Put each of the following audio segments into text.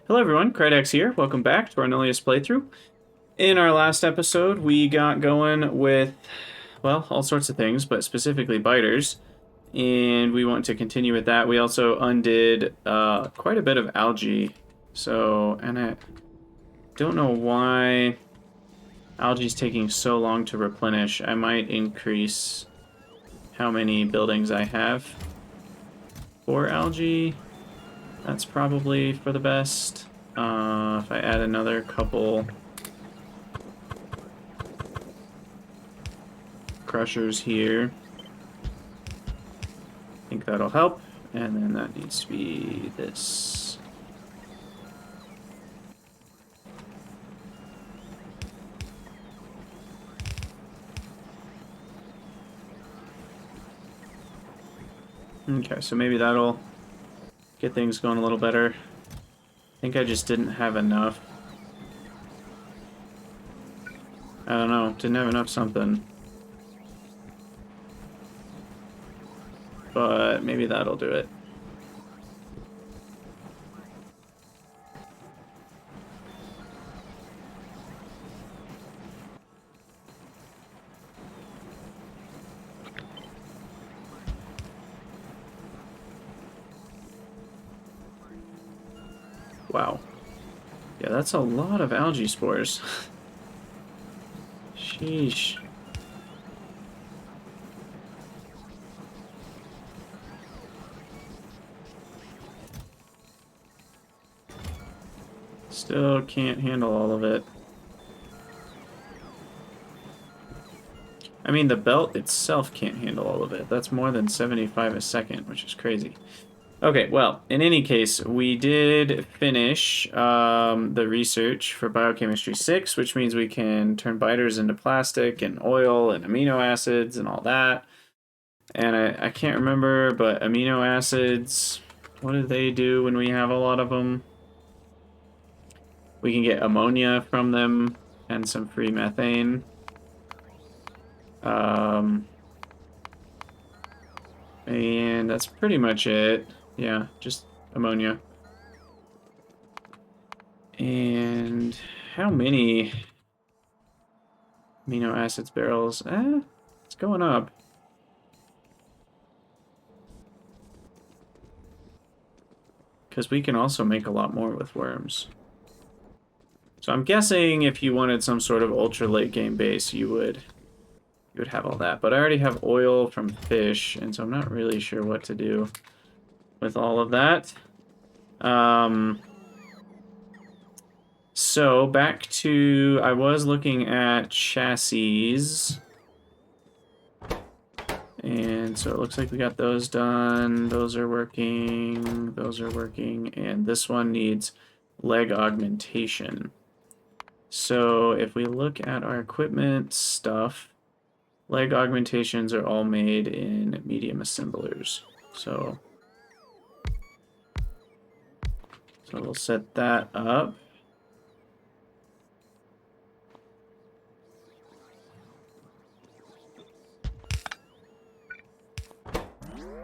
Hello everyone, Krydex here. Welcome back to our Nullius playthrough. In our last episode, we got going with, well, all sorts of things, but specifically biters. And we want to continue with that. We also undid quite a bit of algae. And I don't know why algae's taking so long to replenish. I might increase how many buildings I have for algae. That's probably for the best. If I add another couple crushers here, I think that'll help. And then that needs to be this. Okay, so maybe that'll get things going a little better. I think I just didn't have enough. I don't know, didn't have enough something. But maybe that'll do it. Wow. Yeah, that's a lot of algae spores. Sheesh. Still can't handle all of it. I mean, the belt itself can't handle all of it. That's more than 75 a second, which is crazy. Okay, well, in any case, we did finish the research for Biochemistry 6, which means we can turn biters into plastic and oil and amino acids and all that. And I can't remember, but amino acids, what do they do when we have a lot of them? We can get ammonia from them and some free methane. And that's pretty much it. Yeah, just ammonia. And how many amino acids barrels? It's going up. Because we can also make a lot more with worms. So I'm guessing if you wanted some sort of ultra late game base, you would have all that. But I already have oil from fish, and so I'm not really sure what to do with all of that. So back to, I was looking at chassis. And so it looks like we got those done. Those are working. Those are working. And this one needs leg augmentation. So if we look at our equipment stuff, leg augmentations are all made in medium assemblers. So we'll set that up.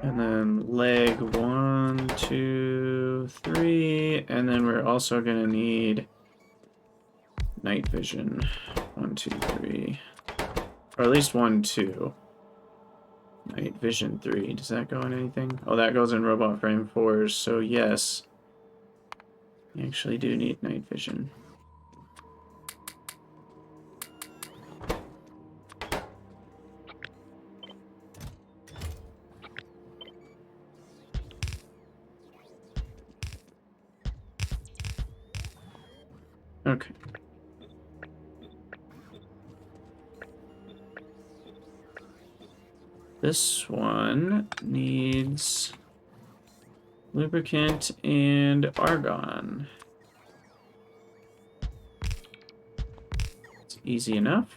And then leg 1, 2, 3, and then we're also gonna need night vision. 1, 2, 3. Or at least 1, 2. Night vision 3. Does that go in anything? Oh, that goes in robot frame 4s, so yes. You actually do need night vision. Okay. This one needs lubricant and argon. It's easy enough.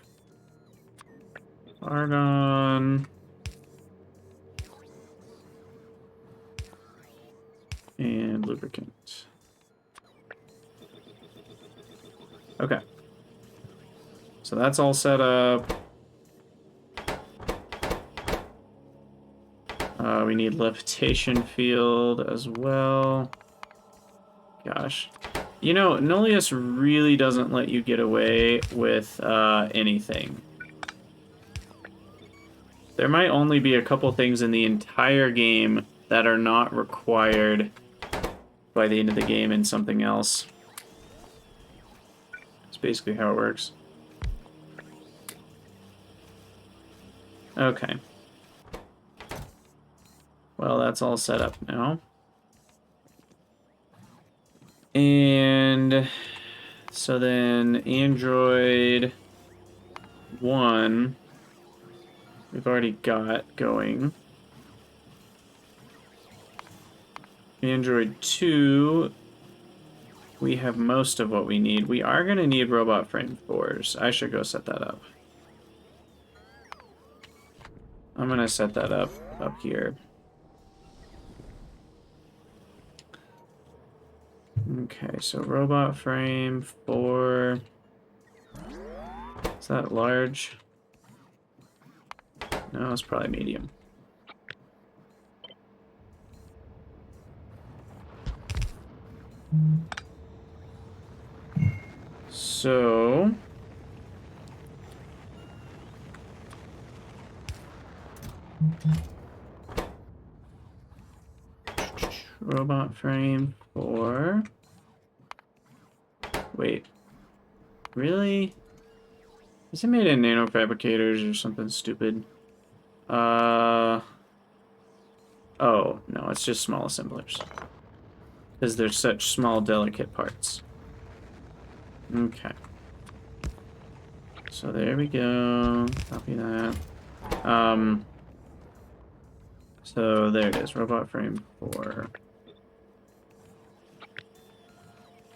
Argon. And lubricant. Okay. So that's all set up. We need levitation field as well. Gosh. You know, Nullius really doesn't let you get away with anything. There might only be a couple things in the entire game that are not required by the end of the game in something else. It's basically how it works. Okay. Well, that's all set up now. And so then Android 1, we've already got going. Android 2, we have most of what we need. We are going to need robot frame 4s. I should go set that up. I'm going to set that up here. Okay, so robot frame 4. Is that large? No, it's probably medium. So robot frame 4. Wait. Really? Is it made in nanofabricators or something stupid? Oh, no, it's just small assemblers. Because they're such small, delicate parts. Okay. So there we go. Copy that. So there it is, robot frame 4.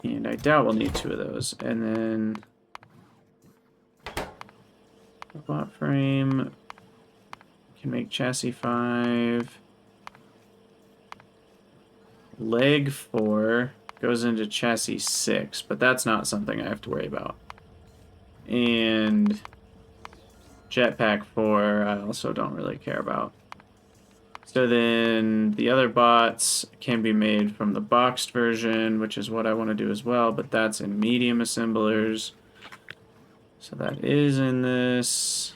And I doubt we'll need 2 of those. And then robot frame can make chassis 5. Leg 4 goes into chassis 6, but that's not something I have to worry about. And jetpack 4 I also don't really care about. So then the other bots can be made from the boxed version, which is what I want to do as well, but that's in medium assemblers. So that is in this.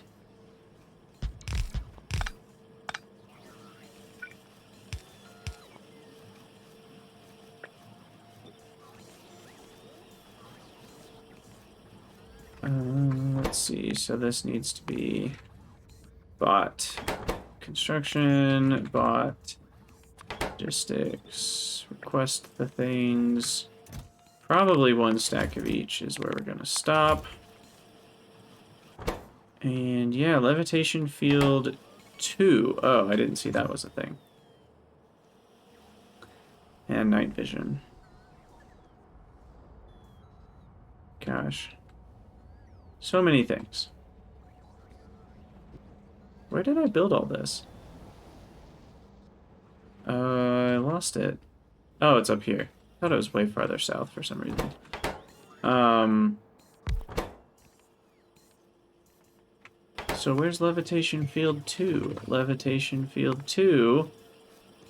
Let's see, so this needs to be bot construction, bot logistics, request the things. Probably 1 stack of each is where we're going to stop. And yeah, levitation field 2. Oh, I didn't see that was a thing. And night vision. Gosh. So many things. Where did I build all this? I lost it. Oh, it's up here. I thought it was way farther south for some reason. So where's levitation field 2? Levitation field 2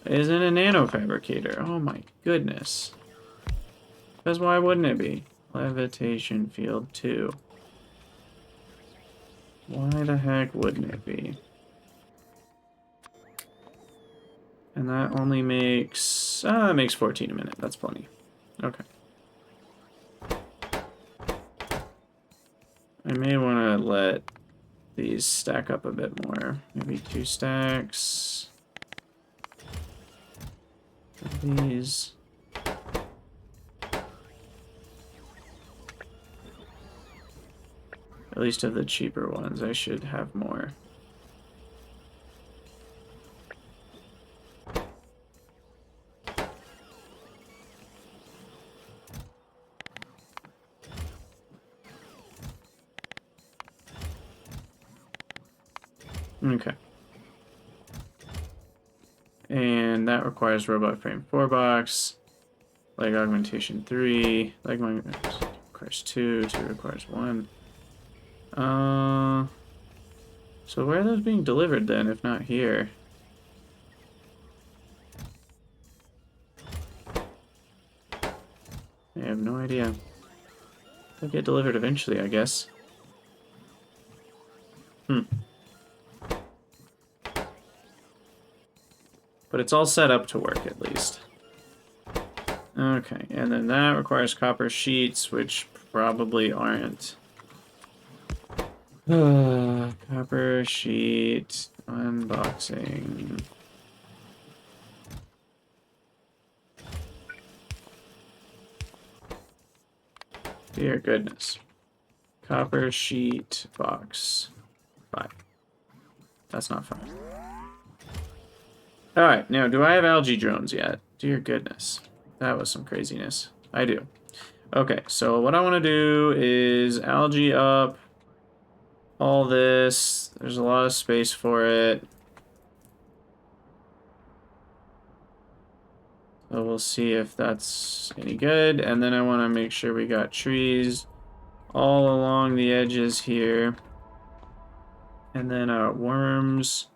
is in a nanofabricator. Oh my goodness. Because why wouldn't it be? Levitation field 2. Why the heck wouldn't it be? And that only makes... it makes 14 a minute. That's plenty. Okay. I may want to let these stack up a bit more. Maybe 2 stacks. These... At least of the cheaper ones, I should have more. Okay. And that requires robot frame 4 box, leg augmentation 3, leg requires 2, 2 requires 1. So where are those being delivered then, if not here? I have no idea. They'll get delivered eventually, I guess. But it's all set up to work, at least. Okay, and then that requires copper sheets, which probably aren't. Copper sheet unboxing. Dear goodness. Copper sheet box 5. That's not fun. Alright, now do I have algae drones yet? Dear goodness. That was some craziness. I do. Okay, so what I want to do is algae up all this. There's a lot of space for it. So we'll see if that's any good. And then I want to make sure we got trees all along the edges here. And then worms.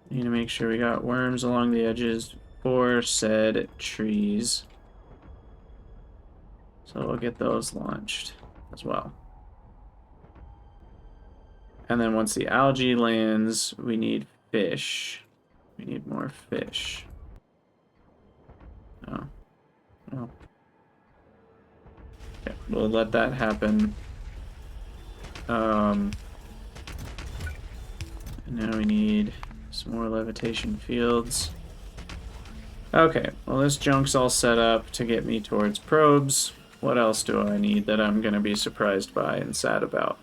Need to make sure we got worms along the edges for said trees. So we'll get those launched as well. And then once the algae lands, we need fish. We need more fish. Oh. Oh. Okay, we'll let that happen. And now we need some more levitation fields. Okay, well this junk's all set up to get me towards probes. What else do I need that I'm gonna be surprised by and sad about?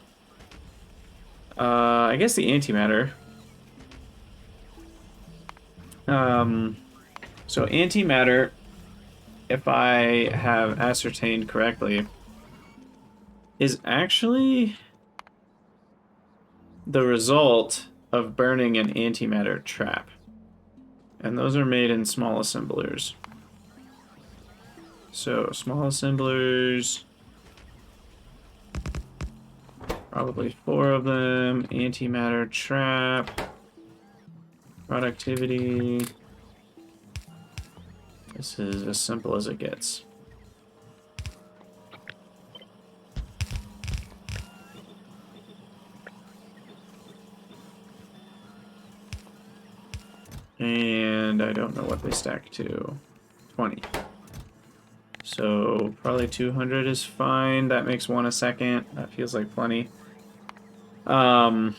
I guess the antimatter. So antimatter, if I have ascertained correctly, is actually the result of burning an antimatter trap. And those are made in small assemblers. So, small assemblers, probably 4 of them, antimatter trap, productivity. This is as simple as it gets. And I don't know what they stack to. 20. So probably 200 is fine. That makes 1 a second. That feels like plenty. And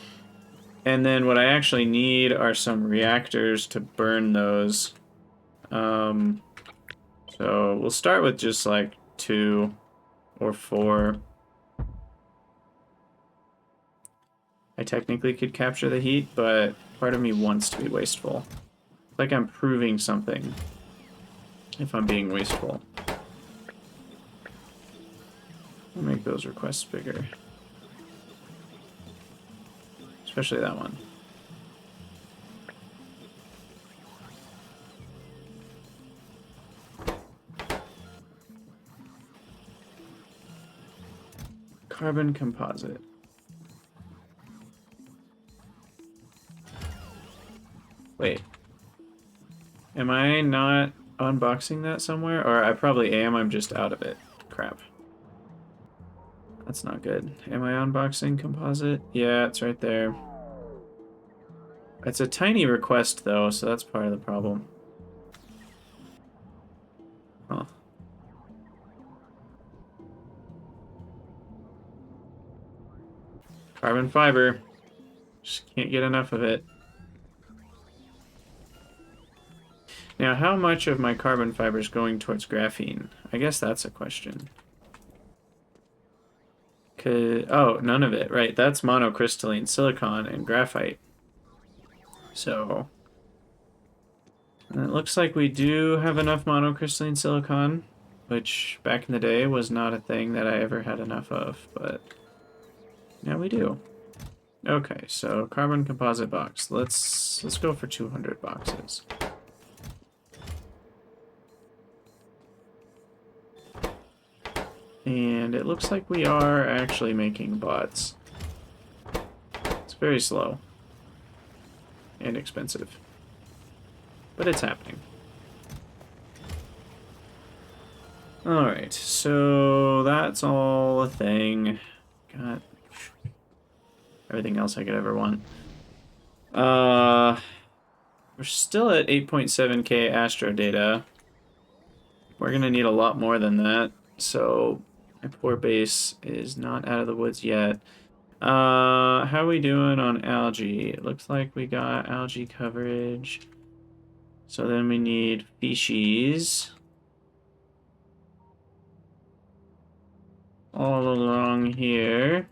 then what I actually need are some reactors to burn those. So we'll start with just like 2 or 4. I technically could capture the heat, but part of me wants to be wasteful. Like I'm proving something if I'm being wasteful. I'll make those requests bigger. Especially that one. Carbon composite. Wait. Am I not unboxing that somewhere? Or I probably am, I'm just out of it. Crap. That's not good. Am I unboxing composite? Yeah, it's right there. It's a tiny request, though, so that's part of the problem. Huh. Carbon fiber. Just can't get enough of it. Now, how much of my carbon fiber is going towards graphene? I guess that's a question. Oh, none of it. Right, that's monocrystalline silicon and graphite. So, and it looks like we do have enough monocrystalline silicon, which back in the day was not a thing that I ever had enough of, but now we do. Okay, so carbon composite box. Let's go for 200 boxes. And it looks like we are actually making bots. It's very slow. And expensive. But it's happening. Alright, so that's all a thing. Got everything else I could ever want. We're still at 8.7k astro data. We're gonna need a lot more than that, so my poor base is not out of the woods yet. How are we doing on algae? It looks like we got algae coverage. So then we need species all along here.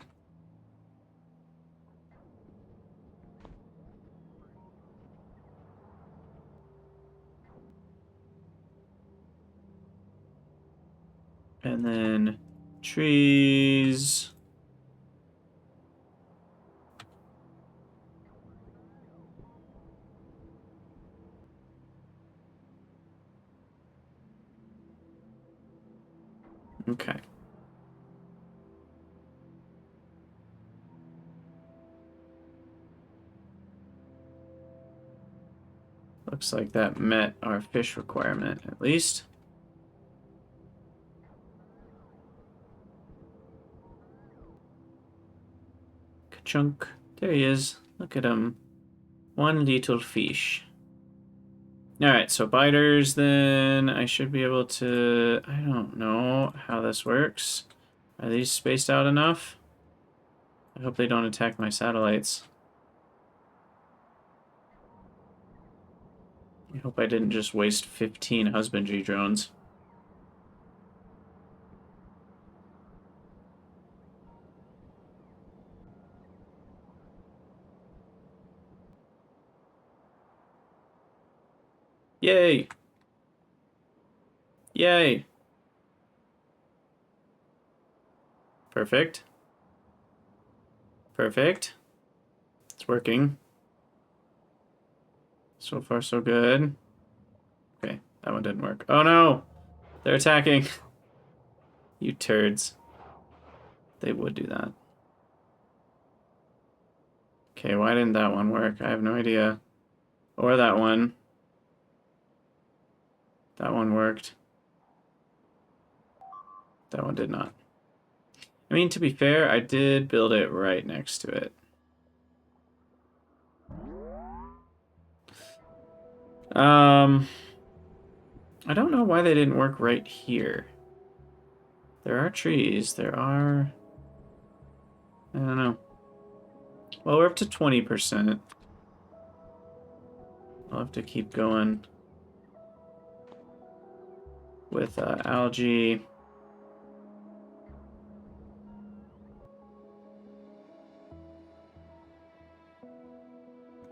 And then trees. Okay. Looks like that met our fish requirement, at least. Ka-chunk. There he is. Look at him. One little fish. Alright, so biters then. I should be able to... I don't know how this works. Are these spaced out enough? I hope they don't attack my satellites. I hope I didn't just waste 15 husbandry drones. Yay! Yay! Perfect. Perfect. It's working. So far, so good. Okay, that one didn't work. Oh no! They're attacking! You turds. They would do that. Okay, why didn't that one work? I have no idea. Or that one. That one worked. That one did not. I mean, to be fair, I did build it right next to it. I don't know why they didn't work right here. There are trees. There are... I don't know. Well, we're up to 20%. I'll have to keep going with algae.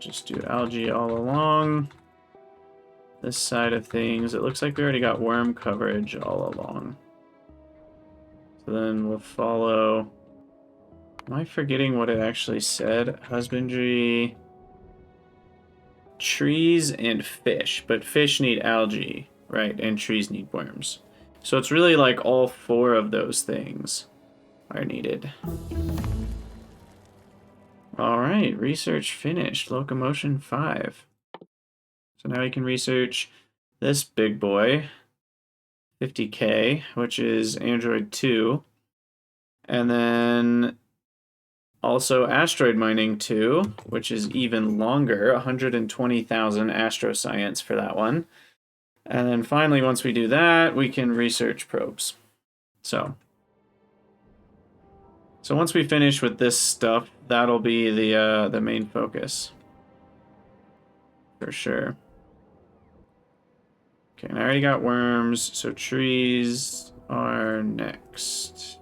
Just do algae all along this side of things. It looks like we already got worm coverage all along. So then we'll follow... Am I forgetting what it actually said? Husbandry, trees, and fish. But fish need algae, right? And trees need worms. So it's really like all four of those things are needed. Alright, research finished. Locomotion 5. So now we can research this big boy, 50k, which is Android 2. And then also asteroid mining 2, which is even longer, 120,000 astroscience for that one. And then finally, once we do that, we can research probes. So once we finish with this stuff, that'll be the main focus. For sure. Okay, and I already got worms, so trees are next.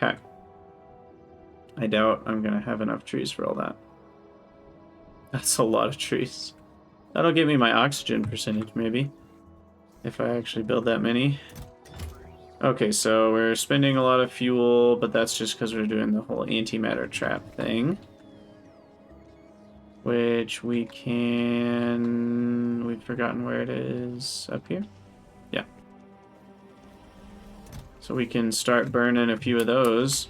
Okay. I doubt I'm gonna have enough trees for all that. That's a lot of trees. That'll give me my oxygen percentage, maybe. If I actually build that many. Okay, so we're spending a lot of fuel, but that's just because we're doing the whole antimatter trap thing. Which we can... We've forgotten where it is. Up here? Yeah. So we can start burning a few of those.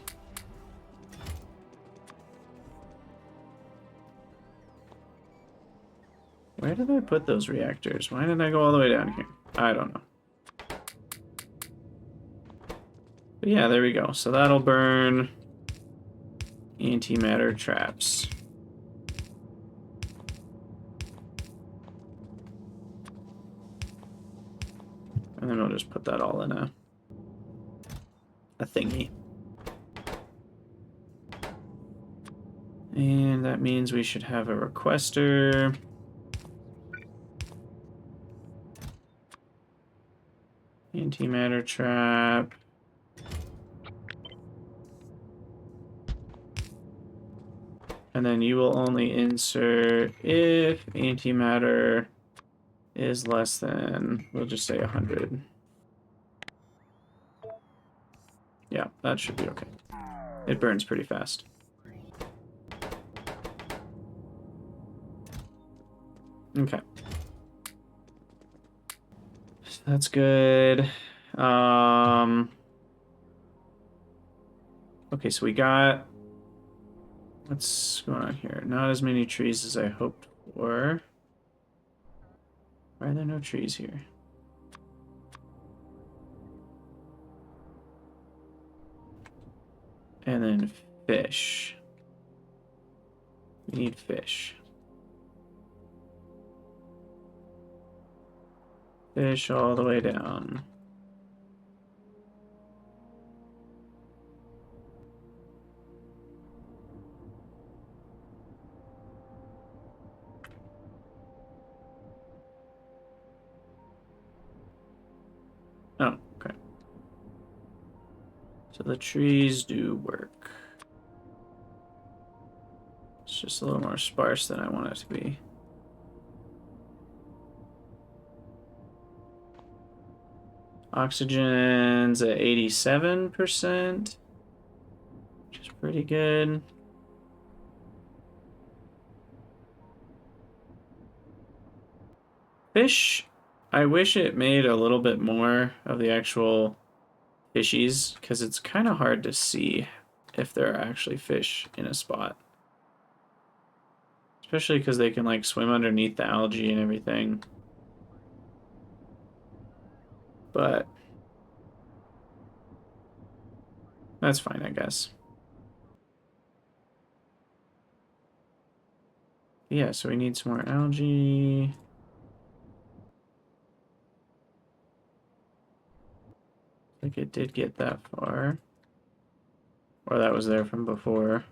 Where did I put those reactors? Why did I go all the way down here? I don't know. But yeah, there we go. So that'll burn antimatter traps. And then we'll just put that all in a thingy. And that means we should have a requester. Antimatter trap. And then you will only insert if antimatter is less than, we'll just say 100. Yeah, that should be okay. It burns pretty fast. Okay. So that's good. Okay, so we got... What's going on here? Not as many trees as I hoped for. Why are there no trees here? And then fish. We need fish. Fish all the way down. Oh, okay. So the trees do work. It's just a little more sparse than I want it to be. Oxygen's at 87%, which is pretty good. Fish, I wish it made a little bit more of the actual fishies, because it's kind of hard to see if there are actually fish in a spot. Especially because they can like swim underneath the algae and everything. But that's fine, I guess. Yeah, so we need some more algae. Like it did get that far. Or that was there from before.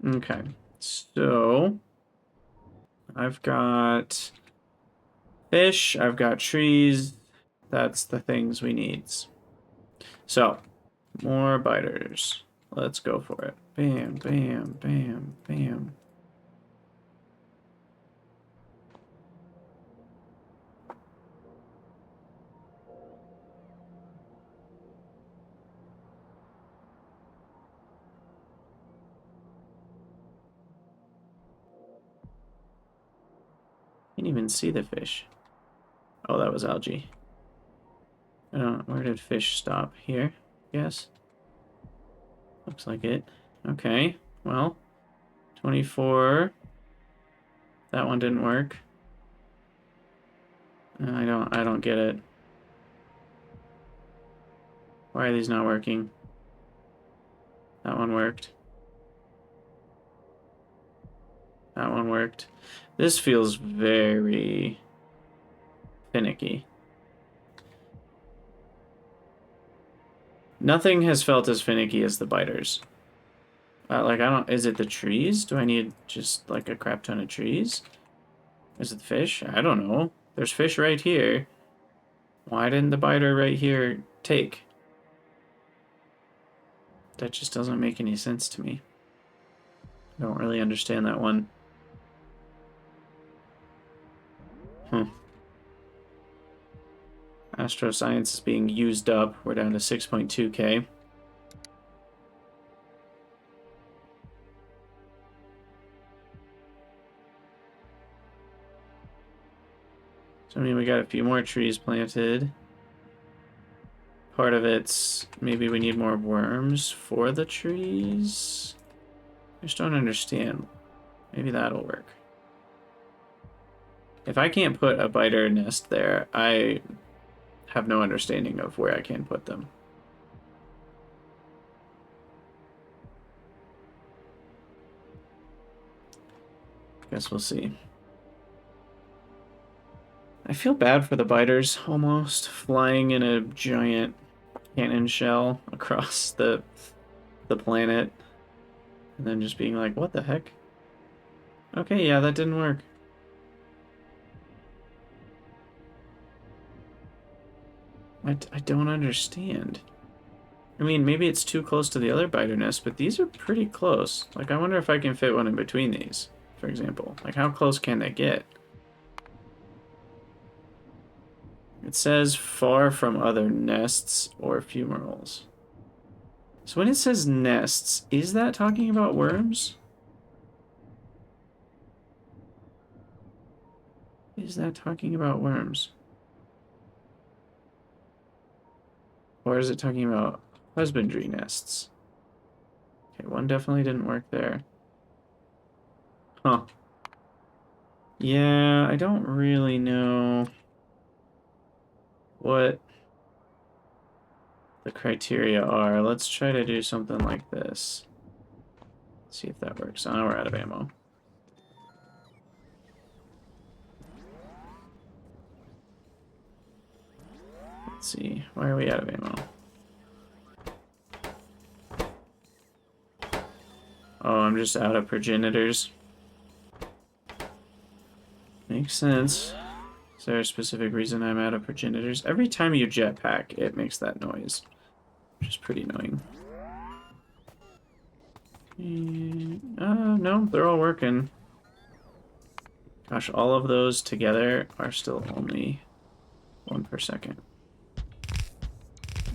Okay, so I've got fish, I've got trees. That's the things we need. So, more biters. Let's go for it. Bam, bam, bam, bam. Can't even see the fish. Oh, that was algae. I don't know, where did fish stop? Here? Yes. Looks like it. Okay. Well, 24. That one didn't work. I don't get it. Why are these not working? That one worked. That one worked. This feels very finicky. Nothing has felt as finicky as the biters. Like, I don't... Is it the trees? Do I need just, like, a crap ton of trees? Is it the fish? I don't know. There's fish right here. Why didn't the biter right here take? That just doesn't make any sense to me. Don't really understand that one. Astroscience is being used up. We're down to 6.2k. So, I mean, we got a few more trees planted. Part of it's maybe we need more worms for the trees. I just don't understand. Maybe that'll work. If I can't put a biter nest there, I have no understanding of where I can put them. Guess we'll see. I feel bad for the biters, almost, flying in a giant cannon shell across the planet. And then just being like, what the heck? Okay, yeah, that didn't work. I don't understand. I mean, maybe it's too close to the other biter nest, but these are pretty close. Like, I wonder if I can fit one in between these, for example. Like, how close can they get? It says far from other nests or fumaroles. So when it says nests, is that talking about worms? Is that talking about worms? Or is it talking about husbandry nests? Okay, one definitely didn't work there. Huh. Yeah, I don't really know what the criteria are. Let's try to do something like this. See if that works. Oh, we're out of ammo. Let's see. Why are we out of ammo? Oh, I'm just out of progenitors. Makes sense. Is there a specific reason I'm out of progenitors? Every time you jetpack, it makes that noise, which is pretty annoying. No, they're all working. Gosh, all of those together are still only 1 per second.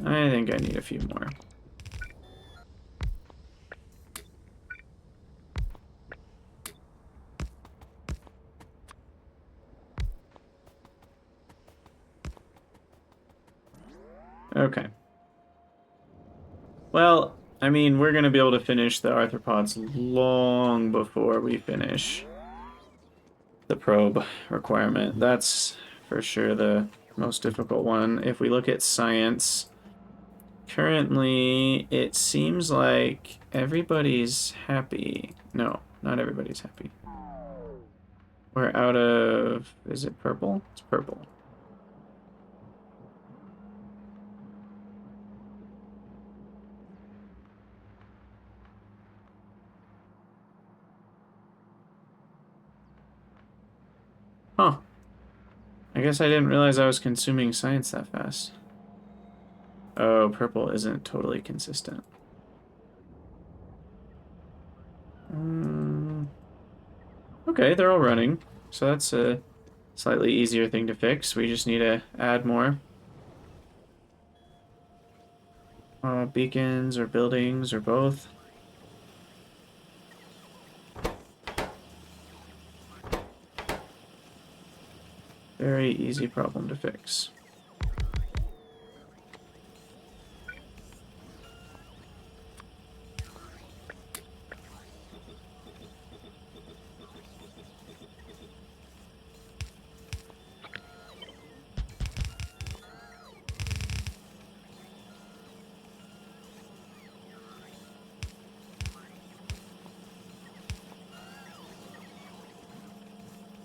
I think I need a few more. Okay. Well, I mean, we're going to be able to finish the arthropods long before we finish the probe requirement. That's for sure the most difficult one. If we look at science, currently it seems like everybody's happy. No, not everybody's happy. We're out of... Is it purple? It's purple. Huh. I guess I didn't realize I was consuming science that fast. Oh, purple isn't totally consistent. Okay, they're all running. So that's a slightly easier thing to fix. We just need to add more. Beacons or buildings or both. Very easy problem to fix.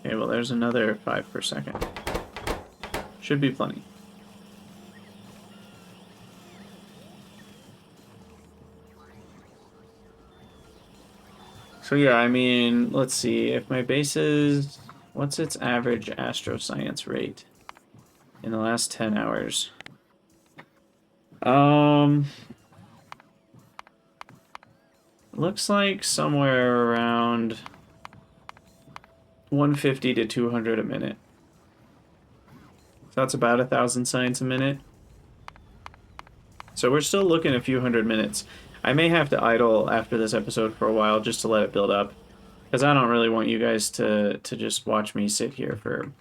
Okay, well there's another 5 per second. Should be plenty. So yeah, I mean, let's see. If my base is... What's its average astroscience rate in the last 10 hours? looks like somewhere around 150 to 200 a minute. So that's about 1,000 science a minute. So we're still looking a few hundred minutes. I may have to idle after this episode for a while just to let it build up. Because I don't really want you guys to just watch me sit here for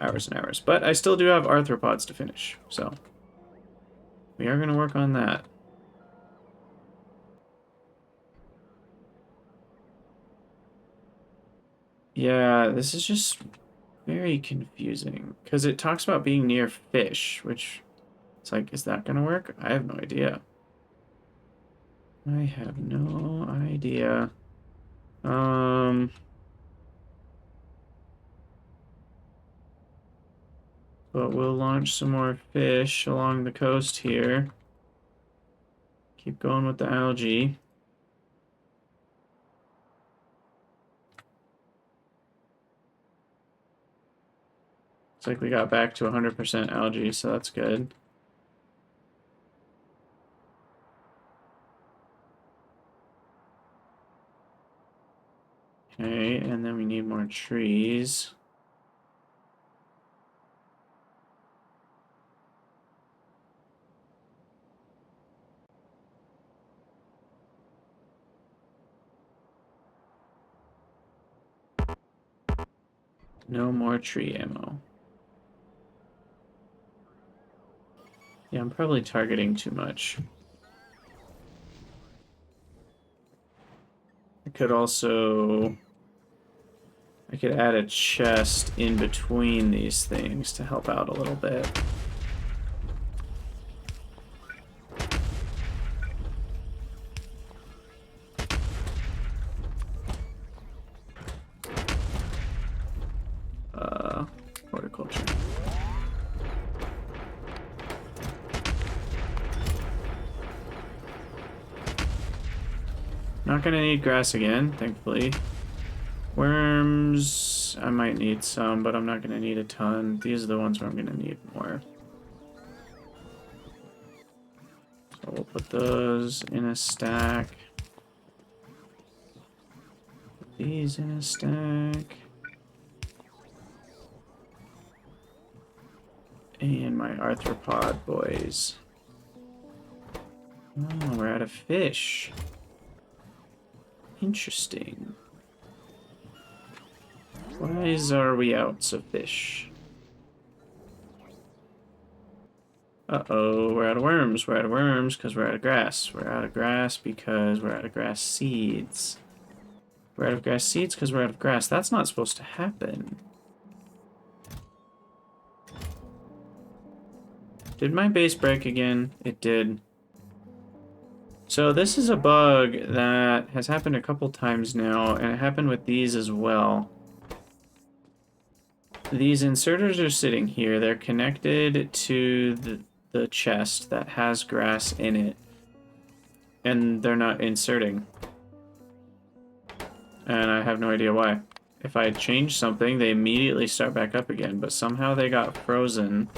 hours and hours. But I still do have arthropods to finish, so we are going to work on that. Yeah, this is just very confusing. Because it talks about being near fish, which... It's like, is that gonna work? I have no idea. I have no idea. But we'll launch some more fish along the coast here. Keep going with the algae. Looks like we got back to 100% algae, so that's good. Okay, and then we need more trees. No more tree ammo. Yeah, I'm probably targeting too much. I could also... I could add a chest in between these things to help out a little bit. Horticulture. Not gonna need grass again, thankfully. Worms, I might need some, but I'm not gonna need a ton. These are the ones where I'm gonna need more. So we'll put those in a stack. Put these in a stack. And my arthropod boys. Oh, we're out of fish. Interesting. Why are we out of fish? Uh-oh, we're out of worms. We're out of worms because we're out of grass. We're out of grass because we're out of grass seeds. We're out of grass seeds because we're out of grass. That's not supposed to happen. Did my base break again? It did. So this is a bug that has happened a couple times now, and it happened with these as well. These inserters are sitting here. They're connected to the chest that has grass in it, and they're not inserting. And I have no idea why. If I change something, they immediately start back up again, but somehow they got frozen.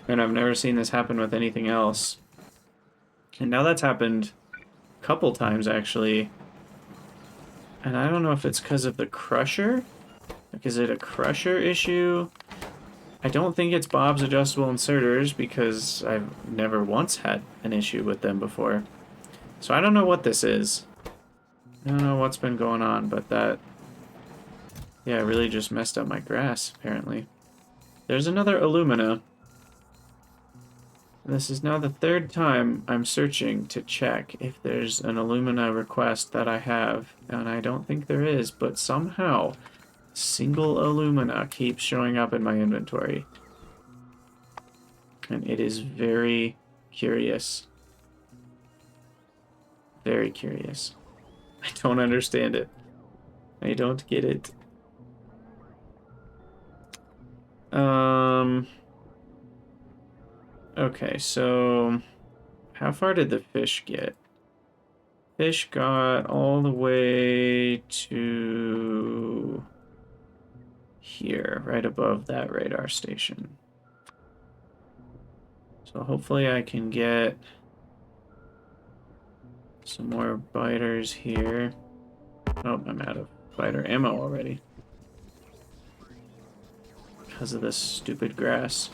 And I've never seen this happen with anything else. And now that's happened a couple times, actually. And I don't know if it's because of the crusher. Like, is it a crusher issue? I don't think it's Bob's adjustable inserters because I've never once had an issue with them before. So I don't know what this is. I don't know what's been going on, but that... Yeah, it really just messed up my grass, apparently. There's another alumina. This is now the third time I'm searching to check if there's an alumina request that I have, and I don't think there is, but somehow single alumina keeps showing up in my inventory. And it is very curious. Very curious. I don't understand it. I don't get it. Okay, so how far did the fish get? Fish got all the way to here, right above that radar station. So hopefully I can get Some more biters here. Oh, I'm out of biter ammo already. Because of this stupid grass.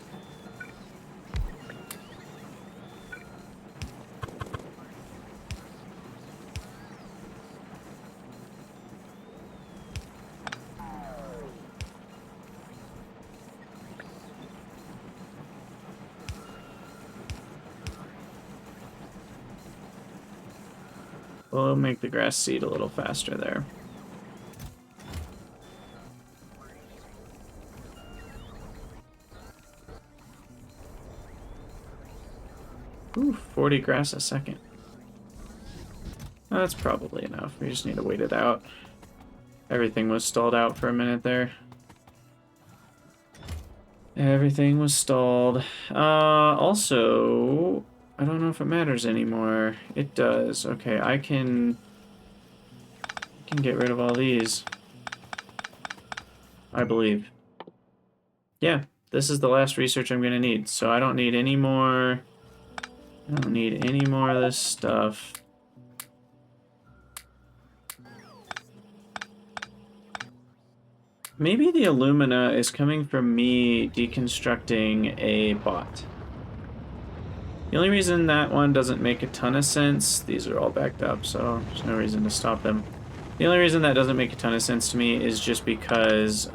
We'll make the grass seed a little faster there. Ooh, 40 grass a second. That's probably enough. We just need to wait it out. Everything was stalled out for a minute there. Everything was stalled. Also, I don't know if it matters anymore. It does. Okay, I can get rid of all these. I believe. Yeah, this is the last research I'm going to need. So I don't need any more. I don't need any more of this stuff. Maybe the alumina is coming from me deconstructing a bot. The only reason that one doesn't make a ton of sense, these are all backed up, so there's no reason to stop them. The only reason that doesn't make a ton of sense to me is just because,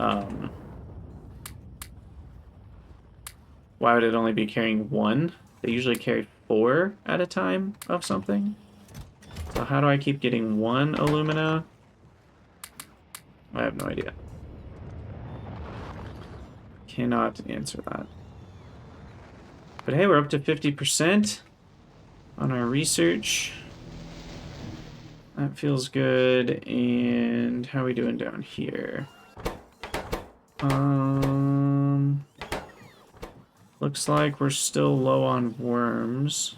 why would it only be carrying one? They usually carry 4 at a time of something. So how do I keep getting 1 alumina? I have no idea. Cannot answer that. But hey, we're up to 50% on our research. That feels good. And how are we doing down here? Looks like we're still low on worms.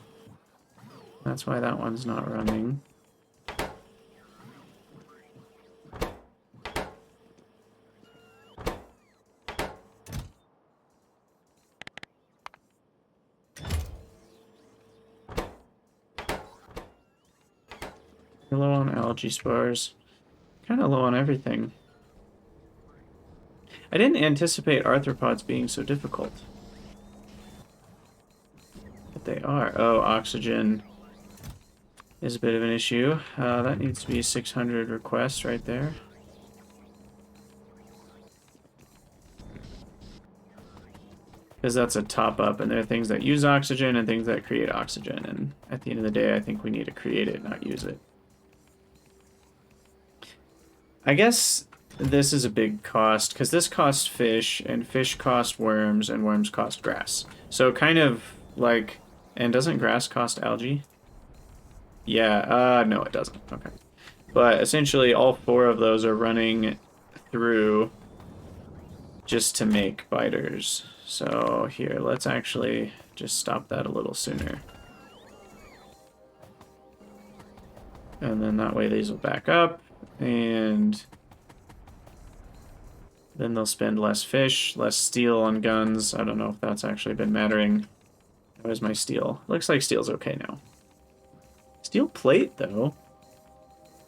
That's why that one's not running. We're low on algae spores. Kind of low on everything. I didn't anticipate arthropods being so difficult. But they are. Oh, oxygen is a bit of an issue. That needs to be 600 requests right there. Because that's a top-up, and there are things that use oxygen and things that create oxygen. And at the end of the day, I think we need to create it, not use it. I guess this is a big cost, because this costs fish, and fish cost worms, and worms cost grass. So kind of like... And doesn't grass cost algae? Yeah, no it doesn't. Okay. But essentially all 4 of those are running through just to make biters. So here, let's actually just stop that a little sooner. And then that way these will back up, and then they'll spend less fish, less steel on guns. I don't know if that's actually been mattering. Where's my steel? Looks like steel's okay now. Steel plate, though.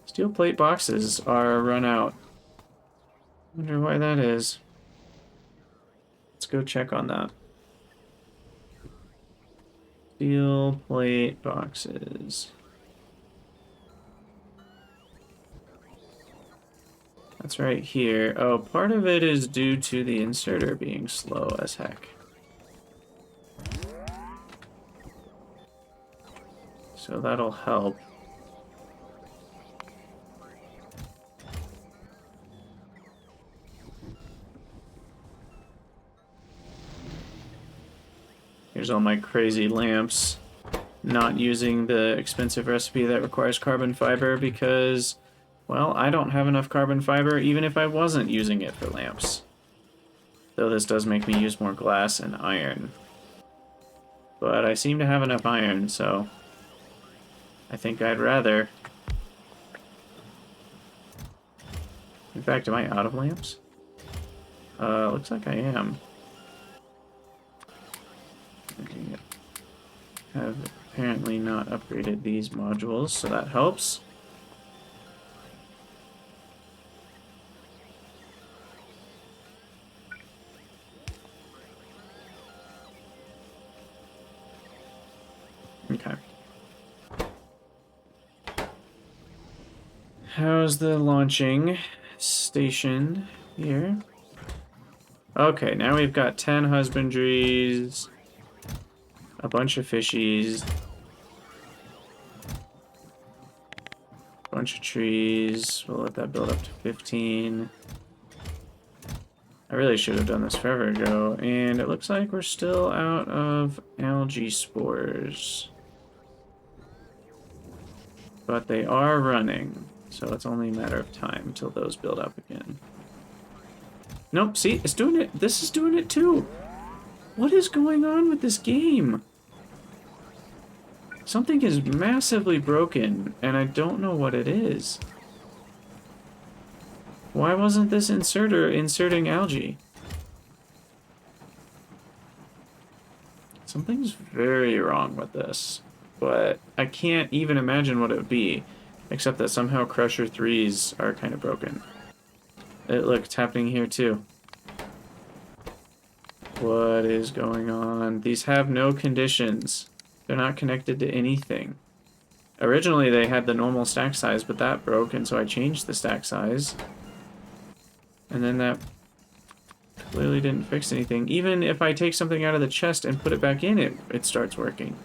Steel plate boxes are run out. Wonder why that is. Let's go check on that. Steel plate boxes. That's right here. Oh, part of it is due to the inserter being slow as heck. So that'll help. Here's all my crazy lamps. Not using the expensive recipe that requires carbon fiber because, well, I don't have enough carbon fiber even if I wasn't using it for lamps. Though this does make me use more glass and iron. But I seem to have enough iron, so I think I'd rather. In fact, am I out of lamps? Looks like I am. Have apparently not upgraded these modules, so that helps. Okay. How's the launching station here? Okay, now we've got 10 husbandries, a bunch of fishies, a bunch of trees. We'll let that build up to 15. I really should have done this forever ago, and it looks like we're still out of algae spores. But they are running, so it's only a matter of time until those build up again. Nope, see, it's doing it. This is doing it too. What is going on with this game? Something is massively broken, and I don't know what it is. Why wasn't this inserter inserting algae? Something's very wrong with this, but I can't even imagine what it would be, except that somehow Crusher 3s are kind of broken. Look, it's happening here too. What is going on? These have no conditions. They're not connected to anything. Originally they had the normal stack size, but that broke, and so I changed the stack size. And then that clearly didn't fix anything. Even if I take something out of the chest and put it back in, it starts working.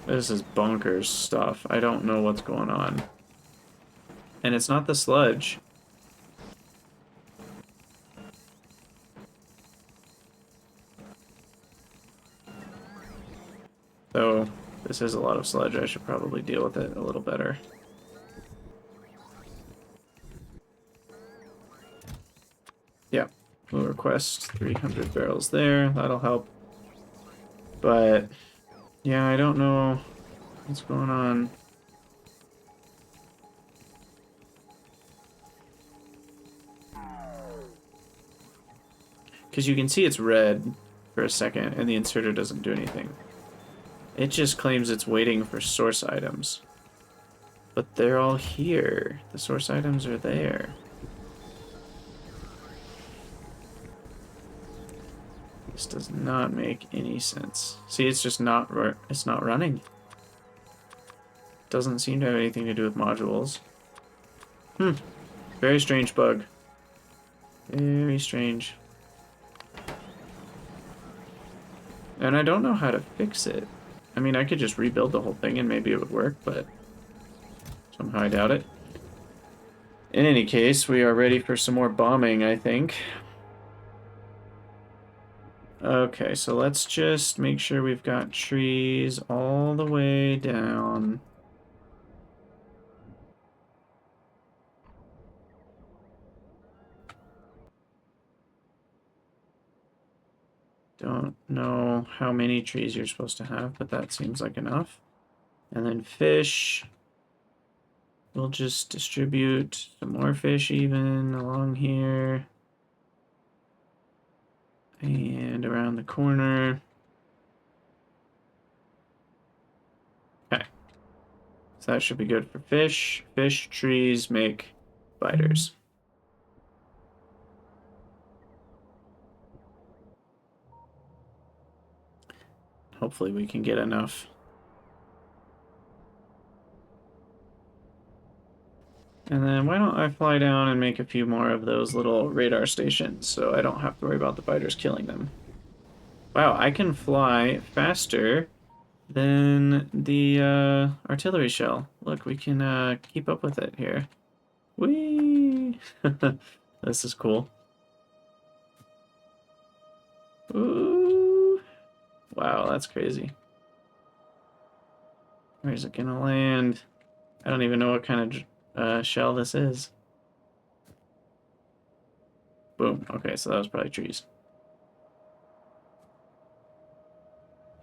This is bonkers stuff. I don't know what's going on. And it's not the sludge. So, this is a lot of sludge. I should probably deal with it a little better. Yeah, we'll request 300 barrels there. That'll help. But, yeah, I don't know what's going on. Because you can see it's red for a second, and the inserter doesn't do anything. It just claims it's waiting for source items. But they're all here. The source items are there. This does not make any sense. See, it's just not running. Doesn't seem to have anything to do with modules. Very strange bug. Very strange. And I don't know how to fix it. I mean, I could just rebuild the whole thing and maybe it would work, but somehow I doubt it. In any case, we are ready for some more bombing, I think. Okay, so let's just make sure we've got trees all the way down. Don't know how many trees you're supposed to have, but that seems like enough. And then fish. We'll just distribute some more fish even along here. And around the corner. Okay. So that should be good for fish. Fish, trees make biters. Hopefully we can get enough. And then why don't I fly down and make a few more of those little radar stations so I don't have to worry about the biters killing them. Wow, I can fly faster than the artillery shell. Look, we can keep up with it here. Whee! This is cool. Ooh! Wow, that's crazy. Where's it gonna land? I don't even know what kind of shell this is. Boom. Okay, so that was probably trees.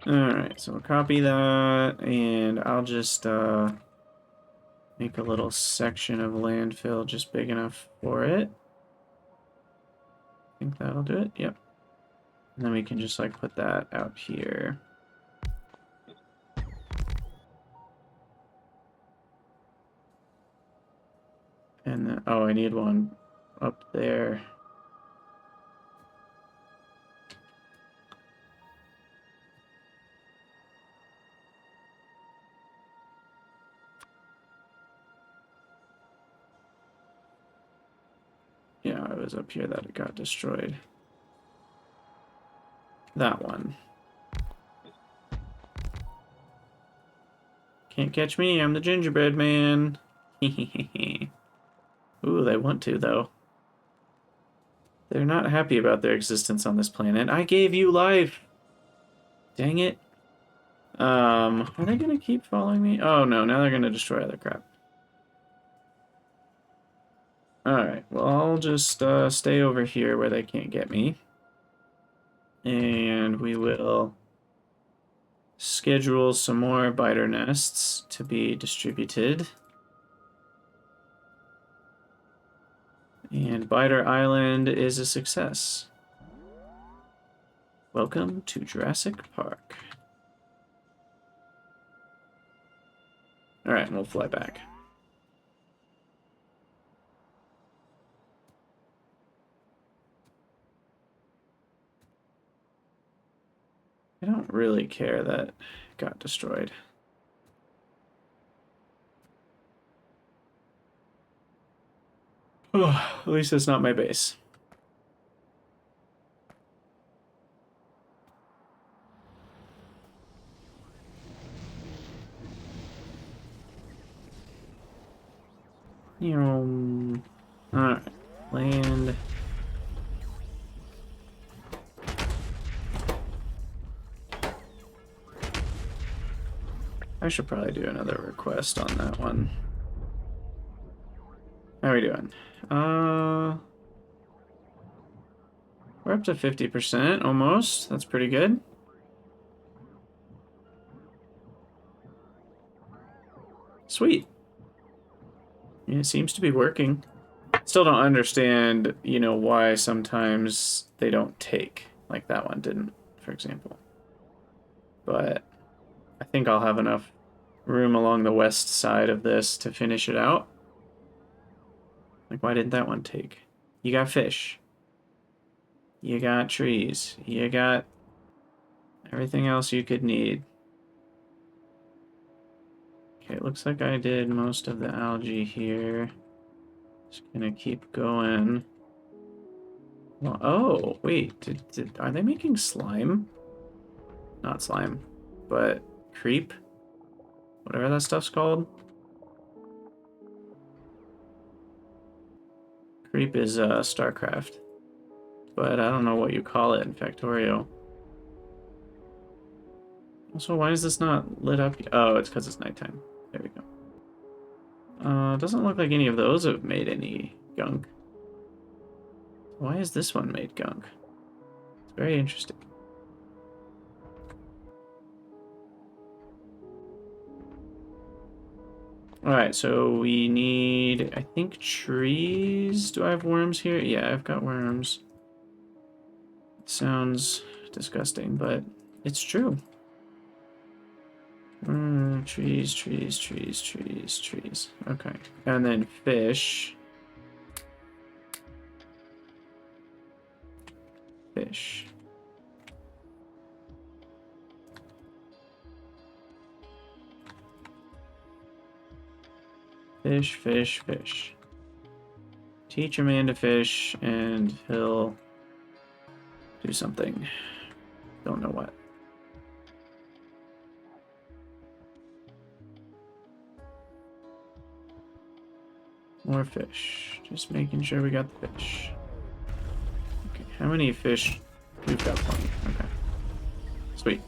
Alright, so we'll copy that, and I'll just make a little section of landfill just big enough for it. I think that'll do it. Yep. And then we can just like put that out here. And then, oh, I need one up there. Yeah, it was up here that it got destroyed. That one. Can't catch me, I'm the gingerbread man. Ooh, they want to, though. They're not happy about their existence on this planet. I gave you life! Dang it. Are they gonna keep following me? Oh no, now they're gonna destroy other crap. Alright, well I'll just stay over here where they can't get me. And we will schedule some more biter nests to be distributed. And Biter Island is a success. Welcome to Jurassic Park. Alright, we'll fly back. I don't really care that it got destroyed. Oh, at least it's not my base. Alright, land. I should probably do another request on that one. How are we doing? We're up to 50%, almost. That's pretty good. Sweet. It seems to be working. Still don't understand, you know, why sometimes they don't take. Like that one didn't, for example. But I think I'll have enough room along the west side of this to finish it out. Like, why didn't that one take? You got fish. You got trees. You got everything else you could need. Okay, it looks like I did most of the algae here. Just gonna keep going. Well, oh, wait. Are they making slime? Not slime, but creep? Whatever that stuff's called. Creep is StarCraft. But I don't know what you call it in Factorio. Also, why is this not lit up? Oh, it's because it's nighttime. There we go. Doesn't look like any of those have made any gunk. Why is this one made gunk? It's very interesting. Alright, so we need, I think, trees. Do I have worms here? Yeah, I've got worms. It sounds disgusting, but it's true. Trees, trees, trees, trees, trees. Okay. And then fish. Fish. Fish, fish, fish. Teach a man to fish, and he'll do something. Don't know what. More fish. Just making sure we got the fish. Okay, how many fish? We've got plenty. Okay. Sweet.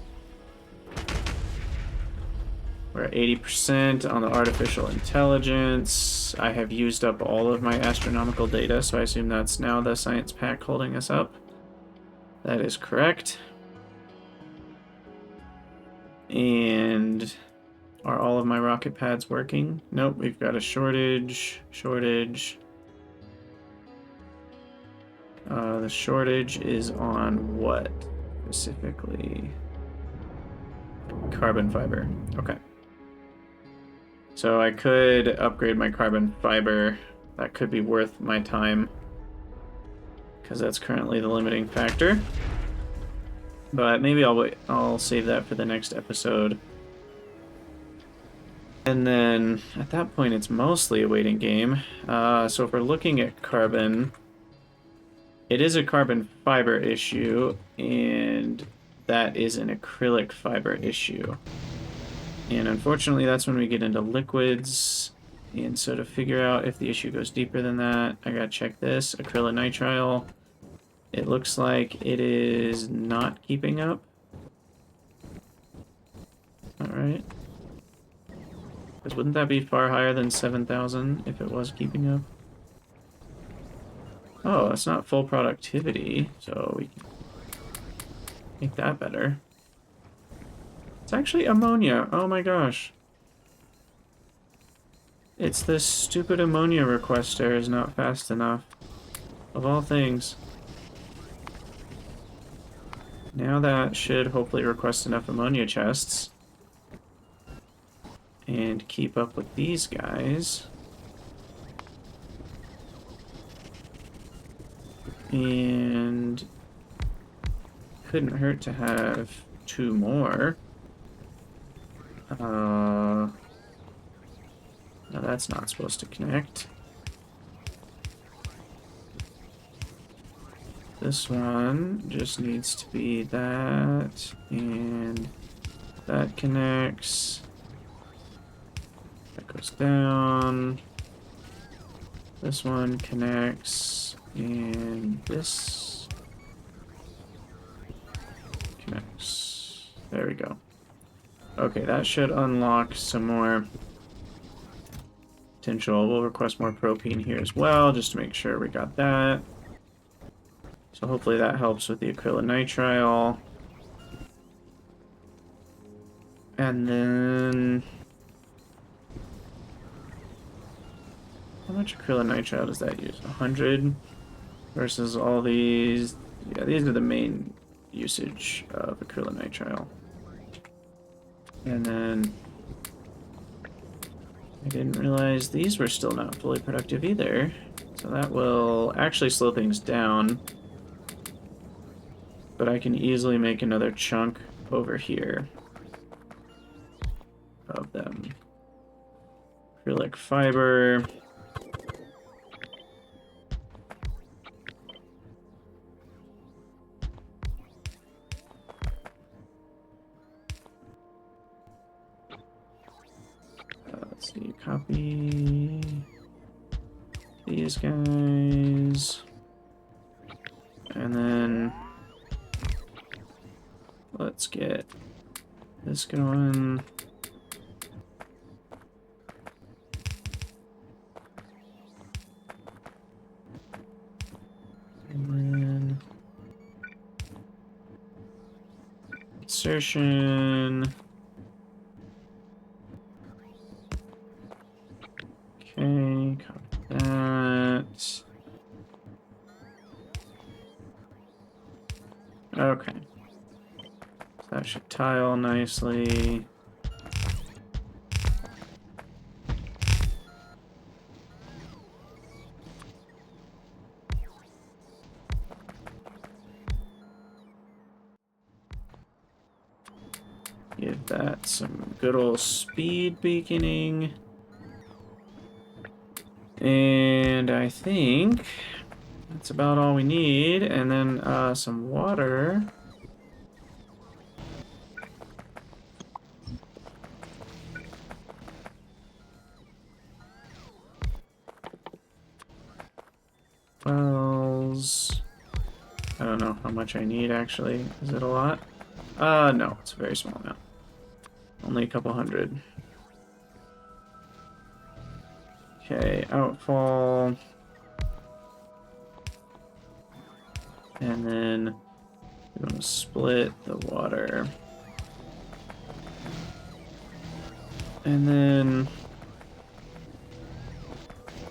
We're at 80% on the artificial intelligence. I have used up all of my astronomical data, so I assume that's now the science pack holding us up. That is correct. And are all of my rocket pads working? Nope, we've got a shortage. The shortage is on what? specifically carbon fiber. Okay. So I could upgrade my carbon fiber. That could be worth my time, because that's currently the limiting factor. But maybe I'll wait. I'll save that for the next episode. And then at that point, it's mostly a waiting game. So if we're looking at carbon, it is a carbon fiber issue, and that is an acrylic fiber issue. And unfortunately, that's when we get into liquids. And so to figure out if the issue goes deeper than that, I gotta check this. Acrylonitrile. It looks like it is not keeping up. Alright. Because wouldn't that be far higher than 7,000 if it was keeping up? Oh, that's not full productivity, so we can make that better. It's actually ammonia. Oh my gosh. It's this stupid ammonia requester is not fast enough. Of all things. Now that should hopefully request enough ammonia chests. And keep up with these guys. And couldn't hurt to have 2 more. No, that's not supposed to connect. This one just needs to be that, and that connects. That goes down. This one connects, and this connects. There we go. Okay, that should unlock some more potential. We'll request more propene here as well, just to make sure we got that. So hopefully that helps with the acrylonitrile. And then... how much acrylonitrile does that use? 100 versus all these. Yeah, these are the main usage of acrylonitrile. And then I didn't realize these were still not fully productive either. So that will actually slow things down. But I can easily make another chunk over here of them. Acrylic fiber. Let's see, copy these guys. And then let's get this going. And then insertion. Okay, copy that. Okay. So that should tile nicely. Give that some good old speed beaconing. And I think that's about all we need. And then some water. Wells. I don't know how much I need actually. Is it a lot? No, it's a very small amount. Only a couple hundred. Okay, outfall. And then we're going to split the water. And then,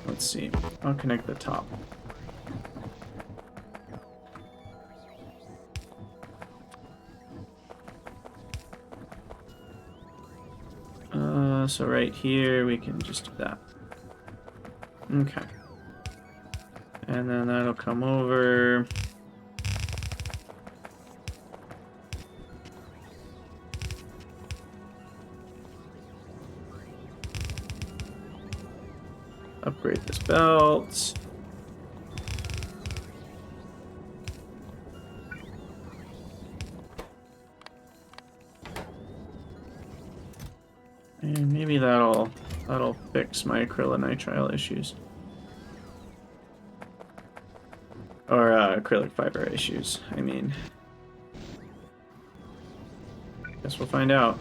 let's see, I'll connect the top. so right here we can just do that. Okay. And then that'll come over. Upgrade this belt. And maybe that'll fix my acrylonitrile issues. Or acrylic fiber issues, I mean. Guess we'll find out.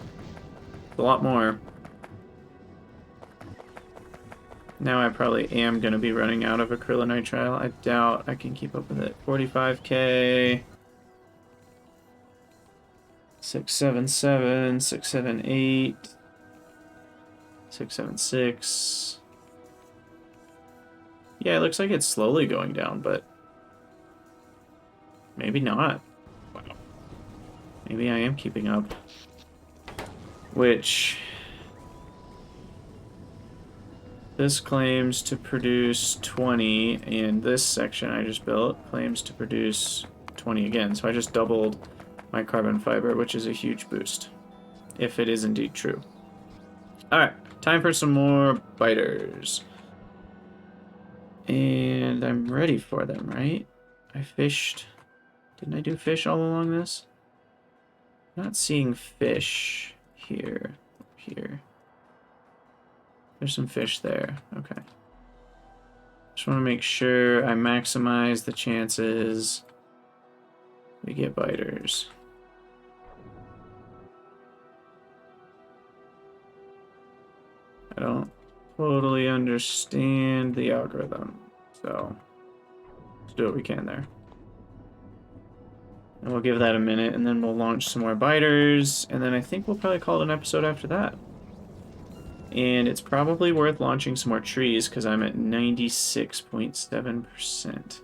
A lot more. Now I probably am going to be running out of acrylonitrile. I doubt I can keep up with it. 45k. 677, 678, 676. Yeah, it looks like it's slowly going down, but maybe not. Wow. Maybe I am keeping up. Which... this claims to produce 20, and this section I just built claims to produce 20 again. So I just doubled my carbon fiber, which is a huge boost, if it is indeed true. Alright, time for some more biters. And I'm ready for them, right? I fished. Didn't I do fish all along this? Not seeing fish here. Here. There's some fish there. Okay. Just want to make sure I maximize the chances we get biters. I don't totally understand the algorithm, so let's do what we can there. And we'll give that a minute, and then we'll launch some more biters, and then I think we'll probably call it an episode after that. And it's probably worth launching some more trees, because I'm at 96.7%.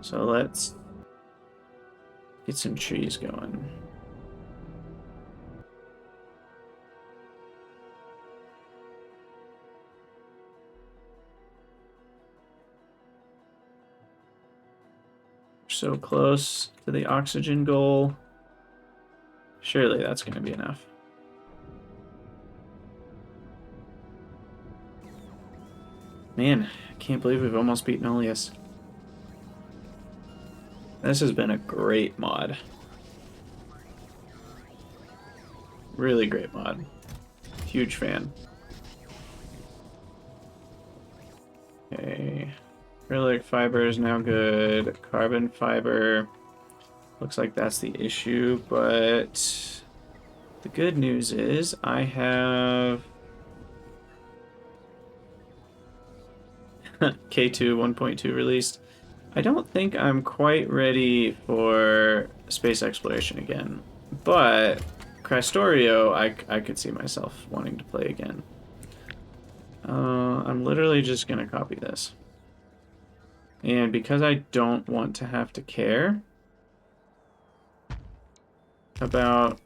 So let's get some trees going. So close to the oxygen goal. Surely that's going to be enough. Man, I can't believe we've almost beat Nullius. This has been a great mod. Really great mod. Huge fan. Okay. Acrylic fiber is now good. Carbon fiber. Looks like that's the issue, but the good news is I have K2 1.2 released. I don't think I'm quite ready for space exploration again, but Crystorio I could see myself wanting to play again. I'm literally just gonna copy this. And because I don't want to have to care about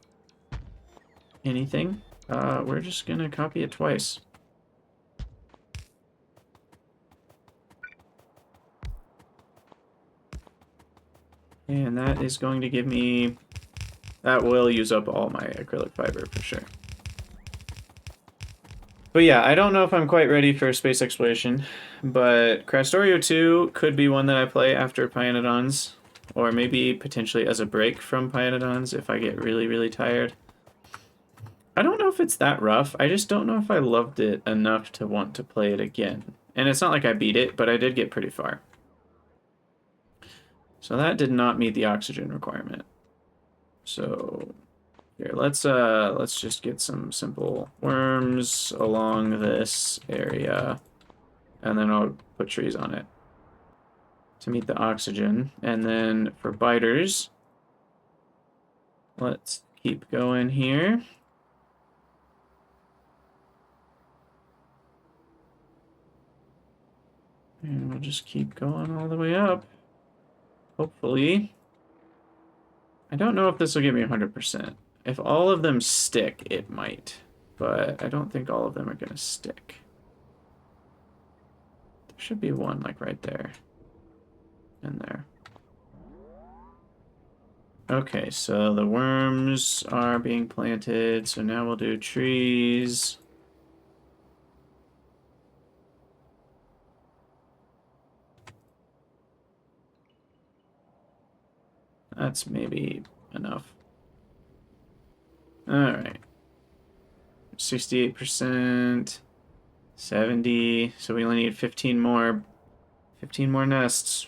anything, we're just gonna copy it twice. And that is going to give me... that will use up all my acrylic fiber for sure. But yeah, I don't know if I'm quite ready for space exploration, but Crystorio 2 could be one that I play after Pionodons, or maybe potentially as a break from Pionodons if I get really, really tired. I don't know if it's that rough. I just don't know if I loved it enough to want to play it again. And it's not like I beat it, but I did get pretty far. So that did not meet the oxygen requirement. So here, let's just get some simple worms along this area, and then I'll put trees on it to meet the oxygen. And then for biters, let's keep going here. And we'll just keep going all the way up. Hopefully. I don't know if this will give me 100%. If all of them stick, it might. but I don't think all of them are going to stick. There should be one, like, right there. And there. Okay, so the worms are being planted, so now we'll do trees. That's maybe enough. Alright. 68%. 70. So we only need 15 more. 15 more nests.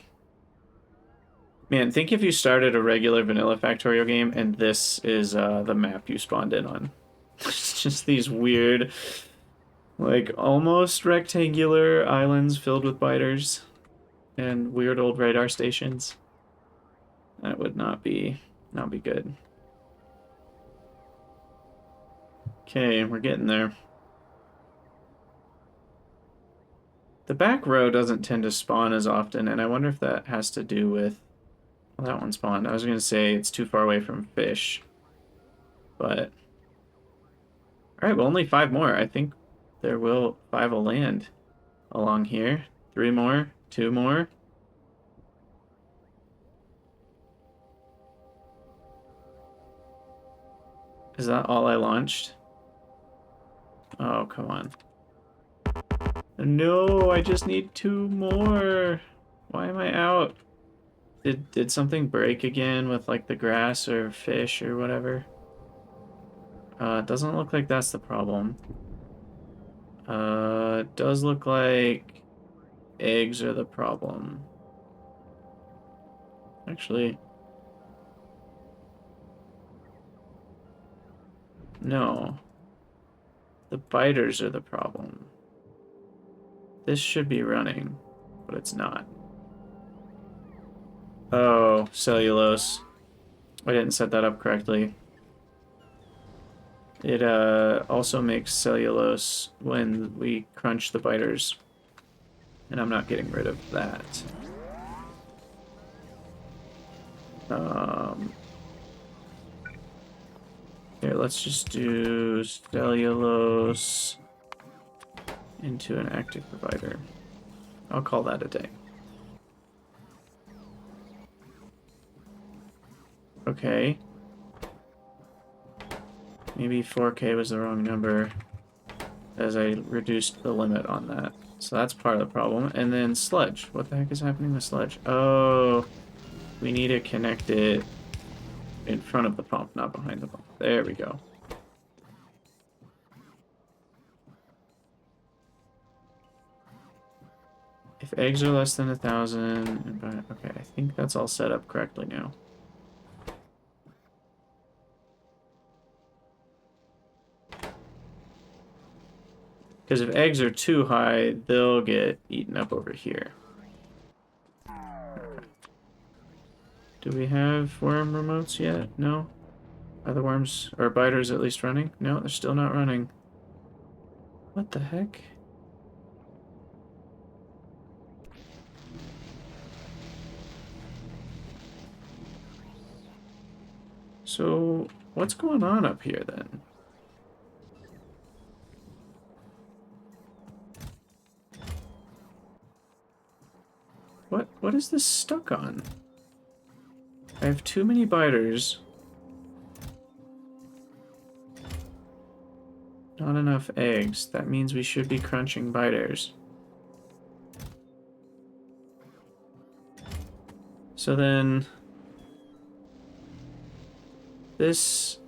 Man, think if you started a regular vanilla Factorio game and this is the map you spawned in on. It's just these weird, like, almost rectangular islands filled with biters and weird old radar stations. That would not be good. Okay, we're getting there. The back row doesn't tend to spawn as often, and I wonder if that has to do with... Well, that one spawned. I was going to say it's too far away from fish. But... Alright, well, only 5 more. I think 5 will land along here. 3 more. 2 more. Is that all I launched? Oh, come on. No, I just need 2 more. Why am I out? Did something break again with, like, the grass or fish or whatever? It doesn't look like that's the problem. It does look like eggs are the problem. Actually... No. The biters are the problem. This should be running, but it's not. Oh, cellulose. I didn't set that up correctly. It also makes cellulose when we crunch the biters. And I'm not getting rid of that. Here, let's just do cellulose into an active provider. I'll call that a day. Okay. Maybe 4K was the wrong number, as I reduced the limit on that. So that's part of the problem. And then sludge. What the heck is happening with sludge? Oh, we need to connect it in front of the pump, not behind the pump. There we go. If eggs are less than 1,000... Okay, I think that's all set up correctly now. Because if eggs are too high, they'll get eaten up over here. Okay. Do we have worm remotes yet? No? Are the worms, or biters at least running? No, they're still not running. What the heck? So, what's going on up here then? What is this stuck on? I have too many biters. Not enough eggs. That means we should be crunching biters. So then... This...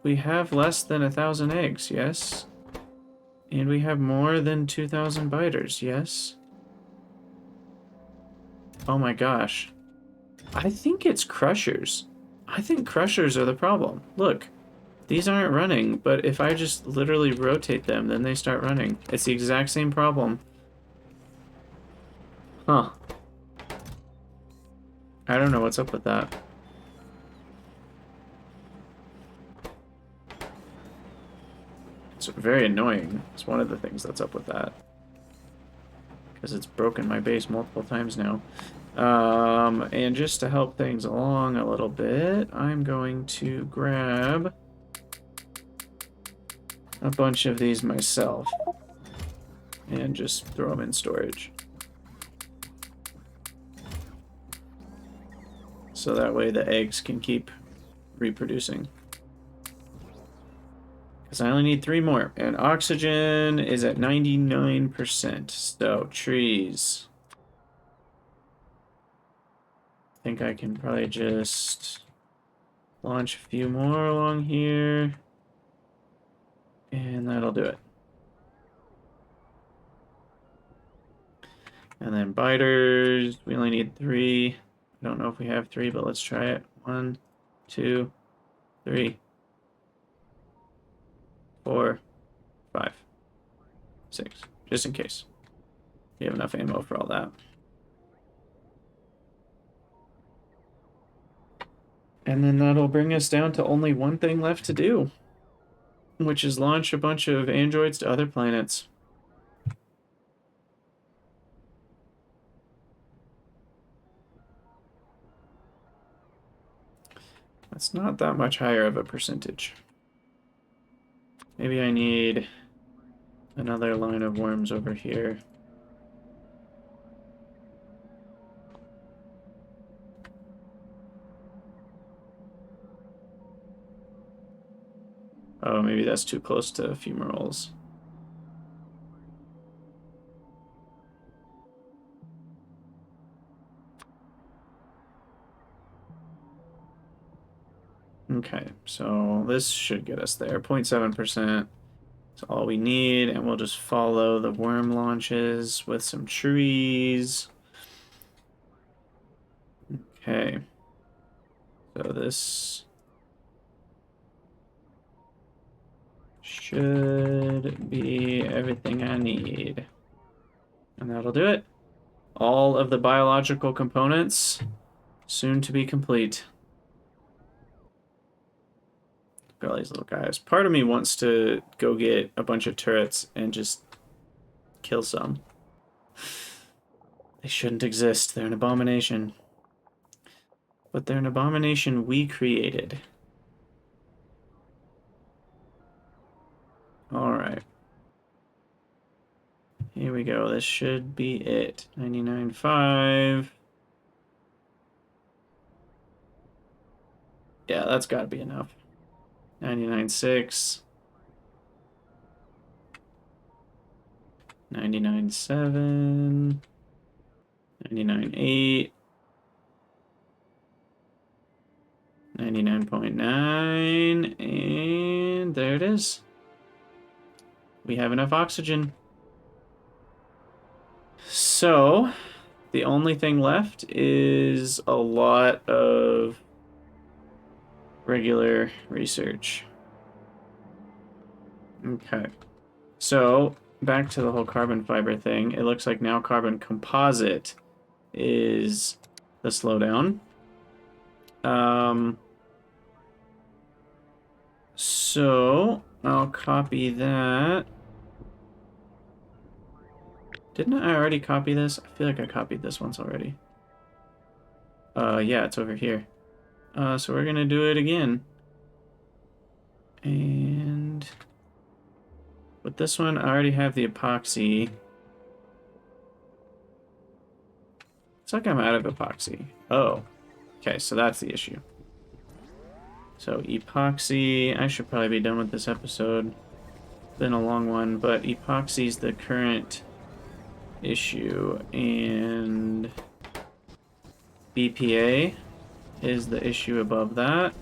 We have less than 1,000 eggs, yes? And we have more than 2,000 biters, yes? Oh my gosh. I think it's crushers. I think crushers are the problem. Look, these aren't running, but if I just literally rotate them, then they start running. It's the exact same problem. Huh. I don't know what's up with that. It's very annoying. It's one of the things that's up with that. Because it's broken my base multiple times now. And just to help things along a little bit, I'm going to grab a bunch of these myself and just throw them in storage. So that way the eggs can keep reproducing. Because I only need 3 more. And oxygen is at 99%. So trees. I think I can probably just launch a few more along here. And that'll do it. And then biters, we only need 3. I don't know if we have 3, but let's try it. 1, 2, 3, 4, 5, 6, just in case. We have enough ammo for all that. And then that'll bring us down to only one thing left to do, which is launch a bunch of androids to other planets. That's not that much higher of a percentage. Maybe I need another line of worms over here. Oh, maybe that's too close to fumaroles. Okay, so this should get us there. 0.7%. That's all we need, and we'll just follow the worm launches with some trees. Okay. So this should be everything I need. And that'll do it. All of the biological components soon to be complete. Look at all these little guys. Part of me wants to go get a bunch of turrets and just kill some. They shouldn't exist. They're an abomination. But they're an abomination we created. Alright. Here we go. This should be it. 99.5. Yeah, that's got to be enough. 99.6. 99.7. 99.8. 99.9. And there it is. We have enough oxygen. So, the only thing left is a lot of regular research. Okay. So, back to the whole carbon fiber thing. It looks like now carbon composite is the slowdown. So, I'll copy that. Didn't I already copy this? I feel like I copied this once already. Yeah, it's over here. So we're gonna do it again. And with this one, I already have the epoxy. It's like I'm out of epoxy. Oh, okay, so that's the issue. So epoxy, I should probably be done with this episode. Been a long one, but epoxy's the current issue, and BPA is the issue above that.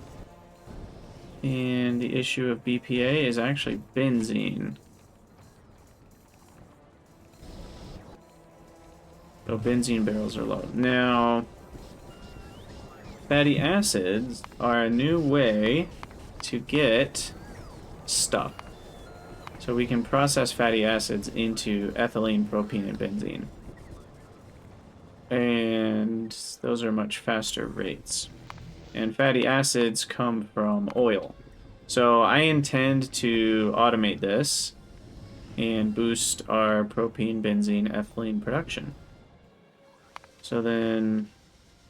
And the issue of BPA is actually benzene. So benzene barrels are low. Now, fatty acids are a new way to get stuff. So we can process fatty acids into ethylene, propene, and benzene. And those are much faster rates. And fatty acids come from oil. So I intend to automate this and boost our propene, benzene, ethylene production. So then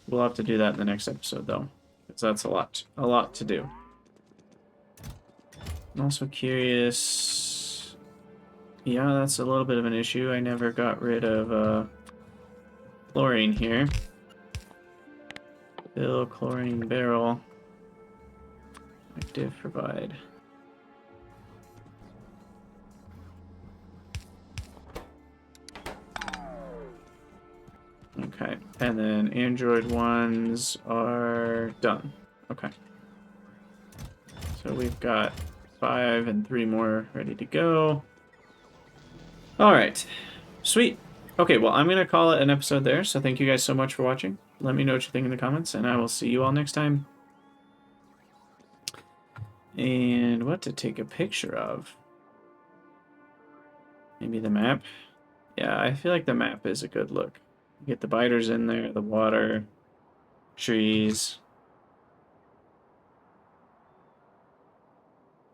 we'll have to do that in the next episode, though, because that's a lot to do. I'm also curious. Yeah, that's a little bit of an issue. I never got rid of chlorine here. Fill chlorine barrel. Active provide. Okay, and then Android ones are done. Okay. So we've got 5 and 3 more ready to go. All right, sweet. Okay, well, I'm going to call it an episode there, so thank you guys so much for watching. Let me know what you think in the comments, and I will see you all next time. And what to take a picture of? Maybe the map? Yeah, I feel like the map is a good look. Get the biters in there, the water, trees.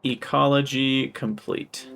Ecology complete.